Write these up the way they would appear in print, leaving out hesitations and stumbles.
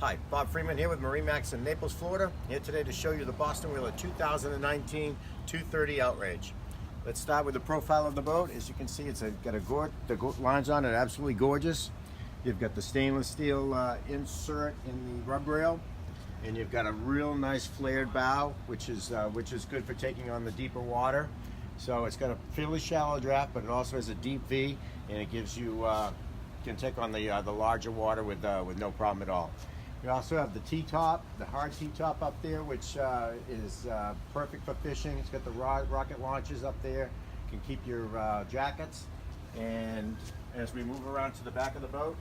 Hi, Bob Freeman here with MarineMax in Naples, Florida. Here today to show you the Boston Whaler 2019 230 Outrage. Let's start with the profile of the boat. As you can see, it's got the lines on it, absolutely gorgeous. You've got the stainless steel insert in the rub rail, and you've got a real nice flared bow, which is good for taking on the deeper water. So it's got a fairly shallow draft, but it also has a deep V, and it gives you can take on the larger water with no problem at all. You also have the T-top, the hard T-top up there, which is perfect for fishing. It's got the rocket launchers up there. You can keep your jackets. And as we move around to the back of the boat,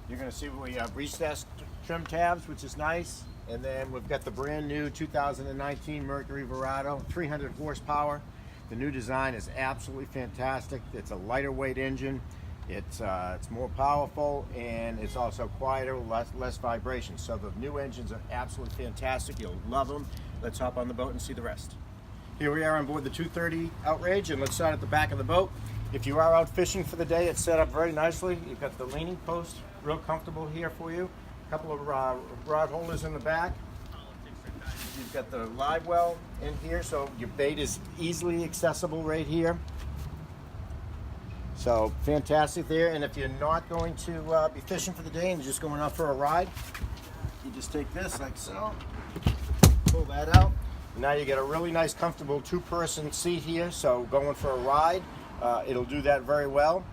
you're going to see we have recessed trim tabs, which is nice. And then we've got the brand new 2019 Mercury Verado, 300 horsepower. The new design is absolutely fantastic. It's a lighter weight engine. It's more powerful, and it's also quieter, less vibration. So the new engines are absolutely fantastic. You'll love them. Let's hop on the boat and see the rest. Here we are on board the 230 Outrage, and let's start at the back of the boat. If you are out fishing for the day, it's set up very nicely. You've got the leaning post, real comfortable here for you. A couple of rod holders in the back. You've got the live well in here, so your bait is easily accessible right here. So fantastic there. And if you're not going to be fishing for the day and you're just going out for a ride, you just take this like so, pull that out. And now you get a really nice, comfortable two-person seat here. So going for a ride, it'll do that very well.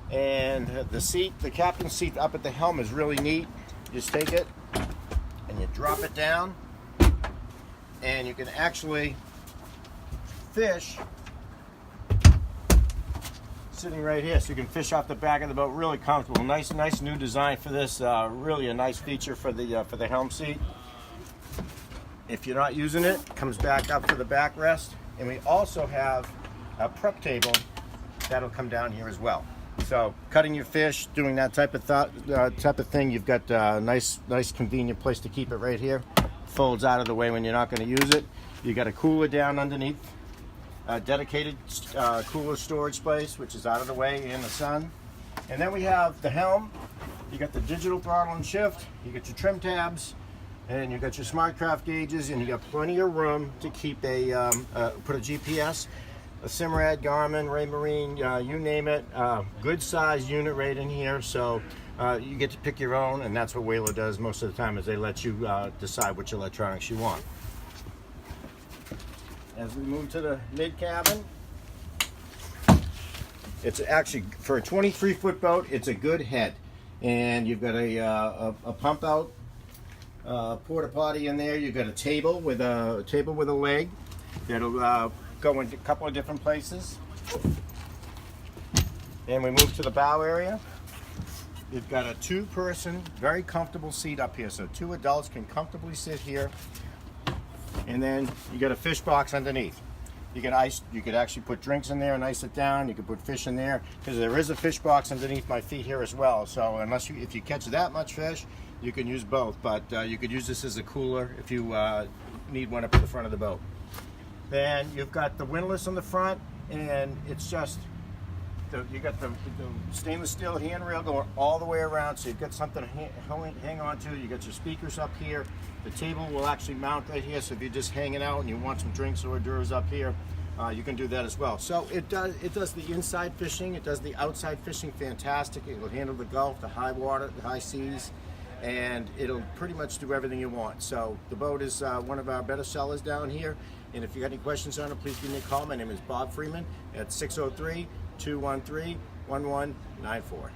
And the seat, the captain's seat up at the helm is really neat. You just take it and you drop it down, and you can actually fish sitting right here, so you can fish off the back of the boat really comfortable. Nice new design for this. Really a nice feature for the helm seat. If you're not using it, it comes back up to the backrest, and we also have a prep table that'll come down here as well. So cutting your fish, doing that type of thing, you've got a nice convenient place to keep it right here. Folds out of the way when you're not going to use it. You got a cooler down underneath. Dedicated cooler storage space, which is out of the way in the sun. And then we have the helm. You got the digital throttle and shift. You got your trim tabs, and you got your SmartCraft gauges, and you got plenty of room to keep put a GPS, a Simrad, Garmin, Raymarine, you name it. Good size unit right in here. So you get to pick your own, and that's what Whaler does most of the time, is they let you decide which electronics you want. As we move to the mid cabin, it's actually, for a 23-foot boat, it's a good head. And you've got a pump out porta potty in there. You've got a table with a leg that'll go into a couple of different places. And we move to the bow area. You've got a two-person, very comfortable seat up here, so two adults can comfortably sit here. And then you got a fish box underneath. You could actually put drinks in there and ice it down. You could put fish in there, because there is a fish box underneath my feet here as well. So if you catch that much fish, you can use both. But you could use this as a cooler if you need one up at the front of the boat. Then you've got the windlass on the front, and it's just you got the stainless steel handrail going all the way around, so you've got something to hang on to. You got your speakers up here. The table will actually mount right here, so if you're just hanging out and you want some drinks or hors d'oeuvres up here, you can do that as well. So it does the inside fishing, it does the outside fishing fantastic. It will handle the Gulf, the high water, the high seas, and it'll pretty much do everything you want. So the boat is one of our better sellers down here, and if you got any questions on it, please give me a call. My name is Bob Freeman at 603-213-1194.